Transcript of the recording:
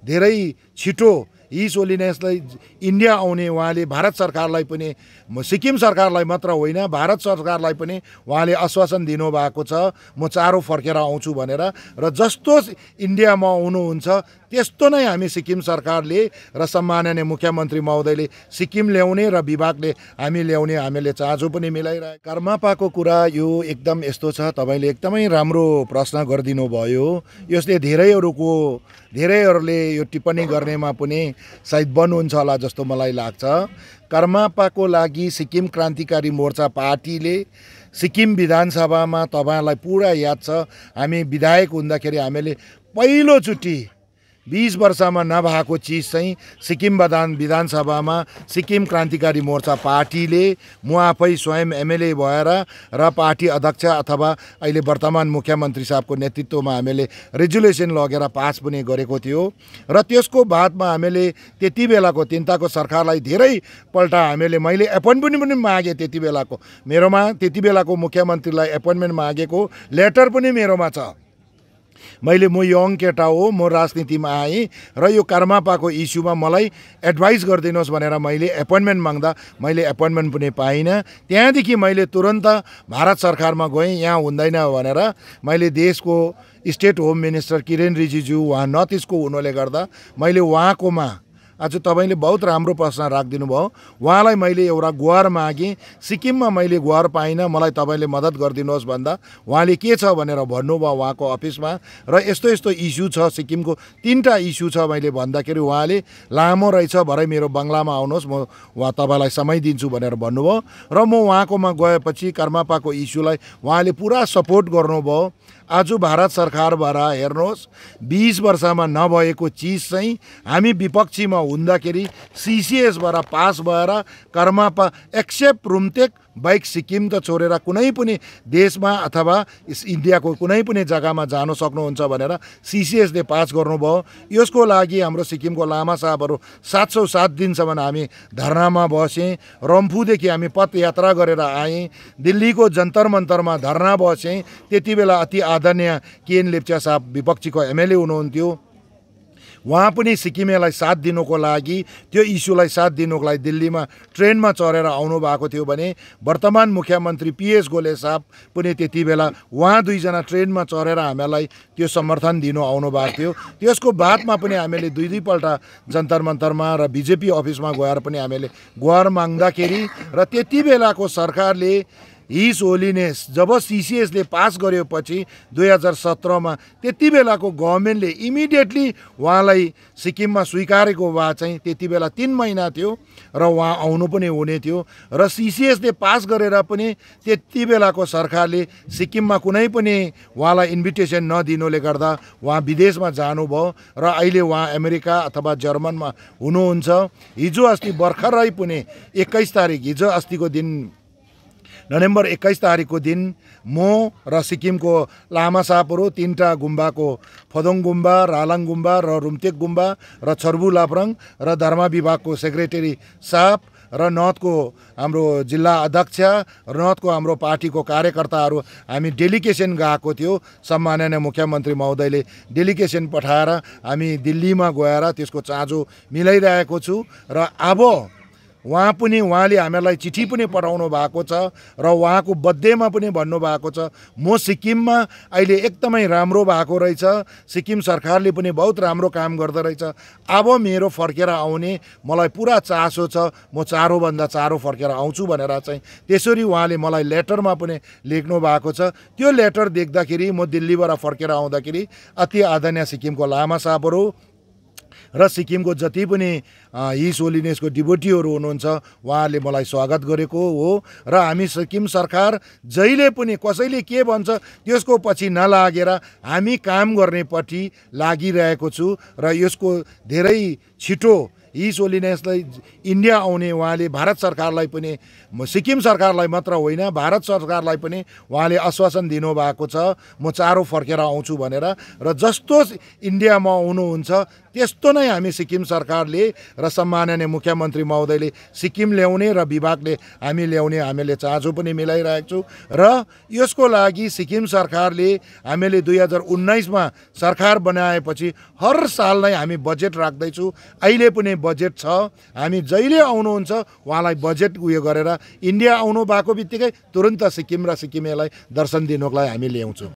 धेरै छिटो हिज होलिनेसलाई इन्डिया आउने उहाँले भारत सरकारलाई पनि सिक्किम सरकारलाई मात्र होइन भारत सरकारलाई पनि उहाँले आश्वासन दिनुभएको छ म चाँडो फर्केर आउँछु भनेर र जस्तो इन्डियामा आउनुहुन्छ त्यस्तो नै हामी सिक्किम सरकारले र सम्माननीय मुख्यमन्त्री महोदयले सिक्किम ल्याउने र विभागले हामी ल्याउने हामीले चाँजो पनि मिलाइरहेको। कर्मापाको कुरा यो एकदम यस्तो छ, तपाईँले एकदमै राम्रो प्रश्न गरिदिनु भयो। यसले धेरैहरूले यो टिप्पणी गर्नेमा पनि सायद बन्नुहुन्छ होला जस्तो मलाई लाग्छ। कर्मापाको लागि सिक्किम क्रान्तिकारी मोर्चा पार्टीले सिक्किम विधानसभामा तपाईँलाई पुरा याद छ, हामी विधायक हुँदाखेरि हामीले पहिलोचोटि 20 वर्षमा नभएको चिज चाहिँ सिक्किम विधानसभामा सिक्किम क्रान्तिकारी मोर्चा पार्टीले म आफै स्वयं एमएलए भएर र पार्टी अध्यक्ष अथवा अहिले वर्तमान मुख्यमन्त्री साहबको नेतृत्वमा हामीले रेजुलेसन लगेर पास पनि गरेको थियो र त्यसको बादमा हामीले त्यति बेलाको तिनताको सरकारलाई धेरैपल्ट मैले एपोइन्टमेन्ट पनि मागेँ। त्यति बेलाको मुख्यमन्त्रीलाई एपोइन्टमेन्ट मागेको लेटर पनि मेरोमा छ। म यङ केटा हो, म राजनीतिमा आएँ र यो कर्मापाको इस्युमा मलाई एडभाइस गरिदिनुहोस् भनेर मैले एपोइन्टमेन्ट माग्दा मैले एपोइन्टमेन्ट पनि पाइनँ। त्यहाँदेखि मैले तुरन्त भारत सरकारमा गएँ, यहाँ हुँदैन भनेर मैले देशको state home minister Kiren Rijiju उहाँ नर्थ इस्टको हुनुले गर्दा मैले उहाँकोमा आज तपाईँले बहुत राम्रो प्रश्न राखिदिनु भयो। उहाँलाई मैले एउटा गुहार मागेँ, सिक्किममा मैले गुहार पाइनँ, मलाई तपाईँले मद्दत गरिदिनुहोस् भन्दा उहाँले के छ भनेर भन्नुभयो उहाँको अफिसमा र यस्तो यस्तो इस्यु छ, सिक्किमको 3टा इस्यु छ मैले भन्दाखेरि उहाँले लामो रहेछ भरे मेरो बङ्गलामा आउनुहोस् म तपाईँलाई समय दिन्छु भनेर भन्नुभयो र म उहाँकोमा गएपछि कर्मापाको इस्युलाई उहाँले पुरा सपोर्ट गर्नुभयो। आज भारत सरकारबाट हेर्नुहोस् 20 वर्षमा नभएको चिज चाहिँ हामी विपक्षीमा हुँदाखेरि सिसिएसबाट पास भएर कर्मापा एक्सेप्ट रुम्तेक बाइक सिक्किम त छोडेर कुनै पनि देशमा अथवा इन्डियाको कुनै पनि जग्गामा जान सक्नुहुन्छ भनेर सिसिएसले पास गर्नुभयो। यसको लागि हाम्रो सिक्किमको लामा साहबहरू 707 दिनसम्म हामी धरनामा बसेँ। रम्फूदेखि हामी पदयात्रा गरेर आएँ, दिल्लीको जन्तर मन्तरमा धरना बसेँ। त्यति बेला अति आदरणीय केएन लेप्चा साहब विपक्षीको एमएलए हुनुहुन्थ्यो, उहाँ पनि सिक्किमेलाई साथ दिनुको लागि त्यो इस्युलाई साथ दिनुको लागि दिल्लीमा ट्रेनमा चढेर आउनु भएको थियो भने वर्तमान मुख्यमन्त्री पीएस गोले साहब पनि त्यति बेला उहाँ दुईजना ट्रेनमा चढेर हामीलाई त्यो समर्थन दिनु आउनु भएको थियो। त्यसको बादमा पनि हामीले दुईपल्ट जन्तर मन्तरमा र बिजेपी अफिसमा गएर पनि हामीले गुहार माग्दाखेरि र त्यति बेलाको सरकारले हिज होलिनेस जब सिसिएसले पास गरेपछि 2017मा त्यति बेलाको गभर्मेन्टले इमिडिएटली उहाँलाई सिक्किममा स्वीकारेको भए चाहिँ त्यति बेला 3 महिना थियो र उहाँ आउनु पनि हुने थियो र सिसिएसले पास गरेर पनि त्यति बेलाको सरकारले सिक्किममा कुनै पनि उहाँलाई इन्भिटेसन नदिनुले गर्दा उहाँ विदेशमा जानुभयो र अहिले उहाँ अमेरिका अथवा जर्मनमा हुनुहुन्छ। हिजो अस्ति भर्खरै पनि 21 तारिक हिजो अस्तिको दिन नोभेम्बर 21 तारिकको दिन म र सिक्किमको लामा साहबहरू 3टा गुम्बाको फदोङ गुम्बा, रालाङ गुम्बा र रुम्तेक गुम्बा र छर्बु लाप्राङ र धर्म विभागको सेक्रेटरी साहब र नर्थको हाम्रो जिल्ला अध्यक्ष र नर्थको हाम्रो पार्टीको कार्यकर्ताहरू हामी डेलिगेसन गएको थियो। सम्माननीय मुख्यमन्त्री महोदयले डेलिगेसन पठाएर हामी दिल्लीमा गएर त्यसको चाँजो मिलाइरहेको छु र अब उहाँले हामीलाई चिठी पनि पठाउनु भएको छ र उहाँको बर्थडेमा पनि भन्नुभएको छ म सिक्किममा अहिले एकदमै राम्रो भएको रहेछ, सिक्किम सरकारले पनि बहुत राम्रो काम गर्दो रहेछ, अब मेरो फर्केर आउने मलाई पुरा चासो छ, म चाँडोभन्दा चाँडो फर्केर आउँछु भनेर चाहिँ त्यसरी उहाँले मलाई लेटरमा पनि लेख्नु भएको छ। त्यो लेटर देख्दाखेरि म दिल्लीबाट फर्केर आउँदाखेरि अति आदरणीय सिक्किमको लामा साहबहरू र सिक्किमको जति पनि हिज होलिनेसको डिभोटीहरू हुनुहुन्छ उहाँहरूले मलाई स्वागत गरेको हो र हामी सिक्किम सरकार जहिले पनि कसैले के भन्छ त्यसको पछि नलागेर हामी काम गर्नेपट्टि लागिरहेको छु र यसको धेरै छिटो यी सोलिनेसलाई इन्डिया आउने उहाँले भारत सरकारलाई पनि सिक्किम सरकारलाई मात्र होइन भारत सरकारलाई पनि उहाँले आश्वासन दिनुभएको छ म चाँडो फर्केर आउँछु भनेर र जस्तो इन्डियामा आउनुहुन्छ त्यस्तो नै हामी सिक्किम सरकारले र सम्माननीय मुख्यमन्त्री महोदयले सिक्किम ल्याउने र विभागले हामी ल्याउने हामीले चाँजो पनि मिलाइरहेको छु र यसको लागि सिक्किम सरकारले हामीले 2019मा सरकार बनाएपछि हर साल नै हामी बजेट राख्दैछु अहिले पनि बजेट छ हामी जहिले आउनुहुन्छ उहाँलाई बजेट उयो गरेर इन्डिया आउनु भएको बित्तिकै तुरुन्त सिक्किम र सिक्किमेलाई दर्शन दिनुको लागि हामी ल्याउँछौँ।